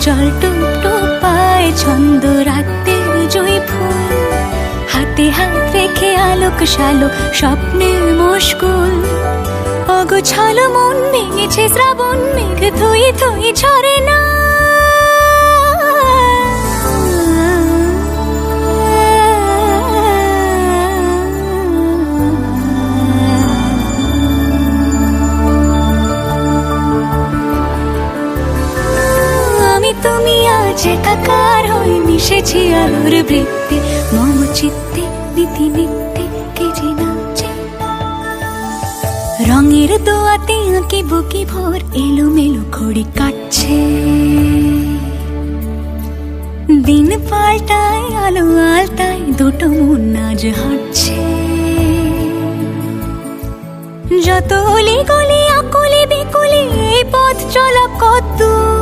জল টুপ টুপ পায় ছন্দ রাতের জয় ফুল, হাতে হাত রেখে আলোক শালোক স্বপ্নে মুশকুল। অগোছালো মন ভেঙেছে শ্রাবণ মেঘ থই থই ঝরে না। আমি তুমি আজ একাকার হয়ে মিশেছি আলোর বৃত্তে, মম চিত্তে নীতি নিত্যে কে যে নাচে। রঙের দোয়াতে আঁকি বুকি ভোর এলোমেলো ঘড়ি কাটছে। দিন পাল্টায় আলো আলতায় দুটো মন আজ হাঁটছে। যত অলি গলি আকুলি বিকুলি এই পথ চলা কত দূর,